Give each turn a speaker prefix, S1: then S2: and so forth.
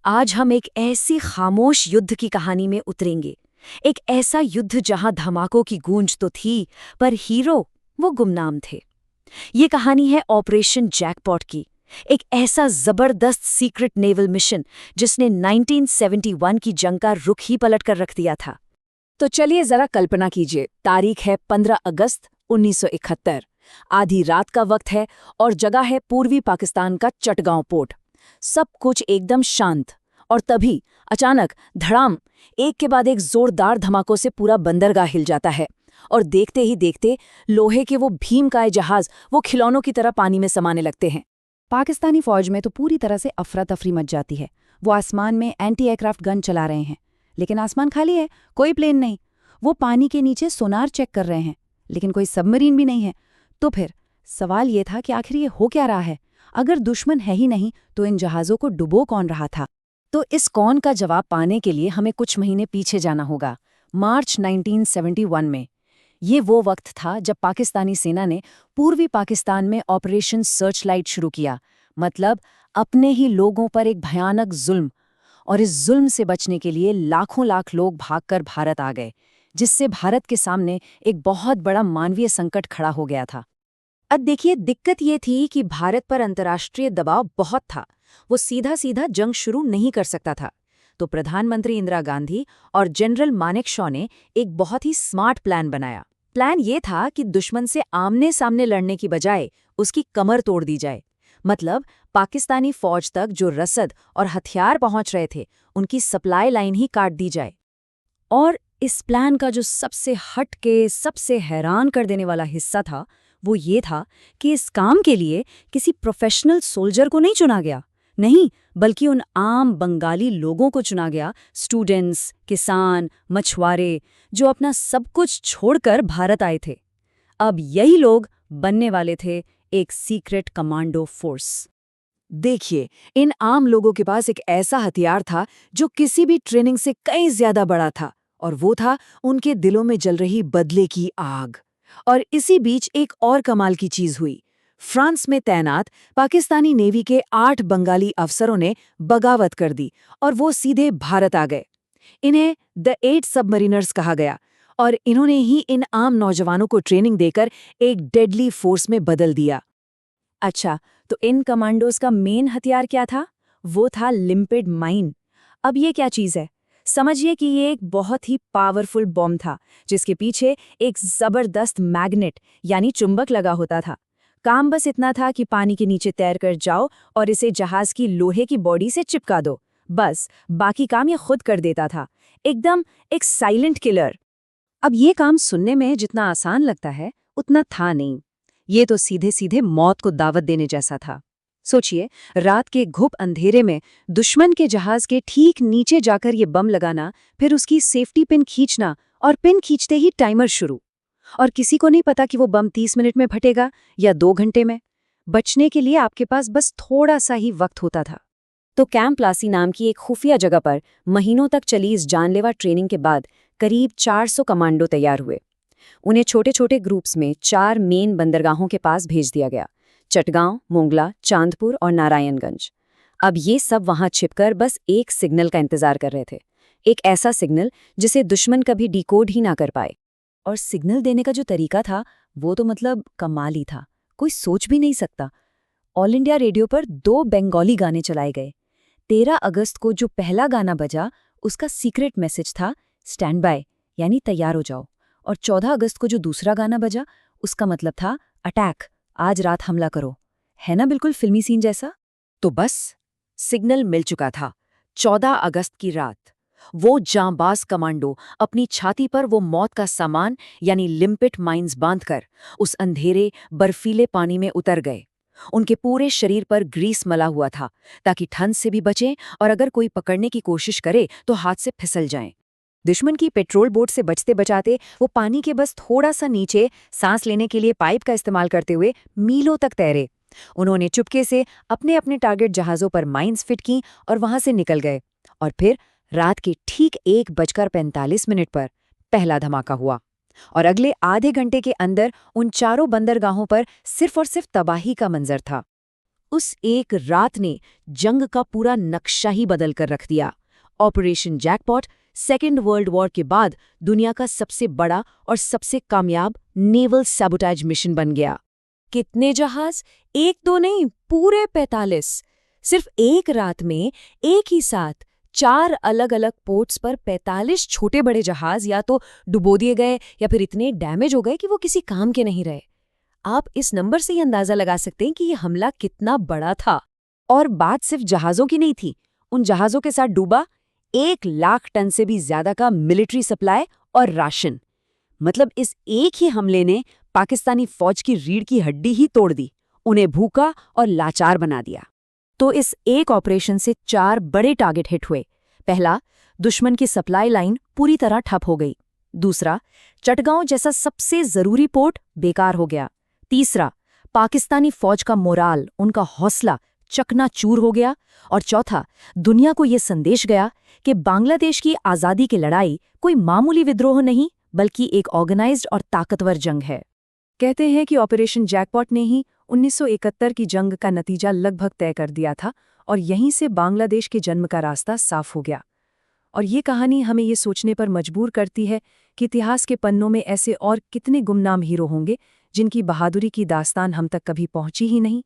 S1: आज हम एक ऐसी खामोश युद्ध की कहानी में उतरेंगे। एक ऐसा युद्ध जहां धमाकों की गूंज तो थी, पर हीरो वो गुमनाम थे। ये कहानी है ऑपरेशन जैकपॉट की। एक ऐसा जबरदस्त सीक्रेट नेवल मिशन जिसने 1971 की जंग का रुख ही पलट कर रख दिया था। तो चलिए जरा कल्पना कीजिए, तारीख है 15 अगस्त 1971। आधी रात का वक्त है और जगह है पूर्वी पाकिस्तान का चटगांव पोर्ट। सब कुछ एकदम शांत। और तभी अचानक धड़ाम, एक के बाद एक जोरदार धमाकों से पूरा बंदरगाह हिल जाता है। और देखते ही देखते लोहे के वो भीमकाय जहाज वो खिलौनों की तरह पानी में समाने लगते हैं। पाकिस्तानी फौज में तो पूरी तरह से अफरा तफरी मच जाती है। वो आसमान में एंटी एयरक्राफ्ट गन चला रहे हैं, लेकिन आसमान खाली है, कोई प्लेन नहीं। वो पानी के नीचे सोनार चेक कर रहे हैं, लेकिन कोई सबमरीन भी नहीं है। तो फिर सवाल ये था कि आखिर ये हो क्या रहा है? अगर दुश्मन है ही नहीं तो इन जहाज़ों को डुबो कौन रहा था? तो इस कौन का जवाब पाने के लिए हमें कुछ महीने पीछे जाना होगा। मार्च 1971 में ये वो वक्त था जब पाकिस्तानी सेना ने पूर्वी पाकिस्तान में ऑपरेशन सर्चलाइट शुरू किया। मतलब अपने ही लोगों पर एक भयानक जुल्म। और इस जुल्म से बचने के लिए लाखों लाख लोग भागकर भारत आ गए, जिससे भारत के सामने एक बहुत बड़ा मानवीय संकट खड़ा हो गया था। अब देखिए, दिक्कत ये थी कि भारत पर अंतर्राष्ट्रीय दबाव बहुत था। वो सीधा सीधा जंग शुरू नहीं कर सकता था। तो प्रधानमंत्री इंदिरा गांधी और जनरल मानेकशॉ ने एक बहुत ही स्मार्ट प्लान बनाया। प्लान ये था कि दुश्मन से आमने सामने लड़ने की बजाय उसकी कमर तोड़ दी जाए। मतलब पाकिस्तानी फौज तक जो रसद और हथियार पहुंच रहे थे, उनकी सप्लाई लाइन ही काट दी जाए। और इस प्लान का जो सबसे हटके, सबसे हैरान कर देने वाला हिस्सा था, वो ये था कि इस काम के लिए किसी प्रोफेशनल सोल्जर को नहीं चुना गया। नहीं, बल्कि उन आम बंगाली लोगों को चुना गया। स्टूडेंट्स, किसान, मछुआरे, जो अपना सब कुछ छोड़कर भारत आए थे। अब यही लोग बनने वाले थे एक सीक्रेट कमांडो फोर्स। देखिए, इन आम लोगों के पास एक ऐसा हथियार था जो किसी भी ट्रेनिंग से कहीं ज्यादा बड़ा था, और वो था उनके दिलों में जल रही बदले की आग। और इसी बीच एक और कमाल की चीज हुई। फ्रांस में तैनात पाकिस्तानी नेवी के 8 बंगाली अफसरों ने बगावत कर दी और वो सीधे भारत आ गए। इन्हें द 8 सबमरीनर्स कहा गया, और इन्होंने ही इन आम नौजवानों को ट्रेनिंग देकर एक डेडली फोर्स में बदल दिया। अच्छा, तो इन कमांडोज का मेन हथियार क्या था? वो था लिम्पिड माइन। अब ये क्या चीज़ है? समझिए कि ये एक बहुत ही पावरफुल बॉम्ब था, जिसके पीछे एक जबरदस्त मैग्नेट यानी चुंबक लगा होता था। काम बस इतना था कि पानी के नीचे तैर कर जाओ और इसे जहाज की लोहे की बॉडी से चिपका दो। बस बाकी काम ये खुद कर देता था। एकदम एक साइलेंट किलर। अब ये काम सुनने में जितना आसान लगता है, उतना था नहीं। ये तो सीधे सीधे मौत को दावत देने जैसा था। सोचिए, रात के घुप अंधेरे में दुश्मन के जहाज के ठीक नीचे जाकर ये बम लगाना, फिर उसकी सेफ्टी पिन खींचना, और पिन खींचते ही टाइमर शुरू। और किसी को नहीं पता कि वो बम 30 मिनट में फटेगा या 2 घंटे में। बचने के लिए आपके पास बस थोड़ा सा ही वक्त होता था। तो कैंप प्लासी नाम की एक खुफिया जगह पर महीनों तक चली इस जानलेवा ट्रेनिंग के बाद करीब 400 कमांडो तैयार हुए। उन्हें छोटे छोटे ग्रुप्स में 4 मेन बंदरगाहों के पास भेज दिया गया: चटगांव, मोंगला, चांदपुर और नारायणगंज। अब ये सब वहां छिपकर बस एक सिग्नल का इंतजार कर रहे थे। एक ऐसा सिग्नल जिसे दुश्मन कभी डिकोड ही ना कर पाए। और सिग्नल देने का जो तरीका था, वो तो मतलब कमाल ही था। कोई सोच भी नहीं सकता। ऑल इंडिया रेडियो पर 2 बंगाली गाने चलाए गए। 13 अगस्त को जो पहला गाना बजा, उसका सीक्रेट मैसेज था स्टैंड बाय, यानी तैयार हो जाओ। और 14 अगस्त को जो दूसरा गाना बजा, उसका मतलब था अटैक, आज रात हमला करो। है ना बिल्कुल फिल्मी सीन जैसा? तो बस सिग्नल मिल चुका था। 14 अगस्त की रात वो जांबाज कमांडो अपनी छाती पर वो मौत का सामान यानी लिम्पिट माइंस बांधकर उस अंधेरे बर्फीले पानी में उतर गए। उनके पूरे शरीर पर ग्रीस मला हुआ था, ताकि ठंड से भी बचें और अगर कोई पकड़ने की कोशिश करे तो हाथ से फिसल जाएं। दुश्मन की पेट्रोल बोट से बचते बचाते वो पानी के बस थोड़ा सा नीचे सांस लेने के लिए पाइप का इस्तेमाल करते हुए मीलों तक तैरे। उन्होंने चुपके से अपने अपने टारगेट जहाज़ों पर माइंस फिट की और वहां से निकल गए। और फिर रात के ठीक 1:45 पर पहला धमाका हुआ, और अगले आधे घंटे के अंदर उन चारों बंदरगाहों पर सिर्फ और सिर्फ तबाही का मंजर था। उस एक रात ने जंग का पूरा नक्शा ही बदल कर रख दिया। Operation jackpot second world war के बाद दुनिया का सबसे बड़ा और सबसे कामयाब नेवल सैबोटेज मिशन बन गया। कितने जहाज? एक दो नहीं, पूरे 45। सिर्फ एक रात में एक ही साथ 4 अलग अलग पोर्ट्स पर 45 छोटे बड़े जहाज या तो डुबो दिए गए या फिर इतने डैमेज हो गए कि वो किसी काम के नहीं रहे। आप इस नंबर से ही अंदाजा लगा सकते हैं कि ये हमला कितना बड़ा था। और बात सिर्फ जहाजों की नहीं थी। उन जहाजों के साथ डूबा 1 लाख टन से भी ज्यादा का मिलिट्री सप्लाई और राशन। मतलब इस एक ही हमले ने पाकिस्तानी फौज की रीढ़ की हड्डी ही तोड़ दी, उन्हें भूखा और लाचार बना दिया। तो इस एक ऑपरेशन से 4 बड़े टारगेट हिट हुए। पहला, दुश्मन की सप्लाई लाइन पूरी तरह ठप हो गई। दूसरा, चटगांव जैसा सबसे जरूरी पोर्ट बेकार हो गया। तीसरा, पाकिस्तानी फौज का मोराल, उनका हौसला चकनाचूर हो गया। और चौथा, दुनिया को यह संदेश गया कि बांग्लादेश की आज़ादी की लड़ाई कोई मामूली विद्रोह नहीं, बल्कि एक ऑर्गेनाइज्ड और ताकतवर जंग है। कहते हैं कि ऑपरेशन जैकपॉट ने ही 1971 की जंग का नतीजा लगभग तय कर दिया था और यहीं से बांग्लादेश के जन्म का रास्ता साफ हो गया। और ये कहानी हमें ये सोचने पर मजबूर करती है कि इतिहास के पन्नों में ऐसे और कितने गुमनाम हीरो होंगे जिनकी बहादुरी की दास्तान हम तक कभी पहुंची ही नहीं।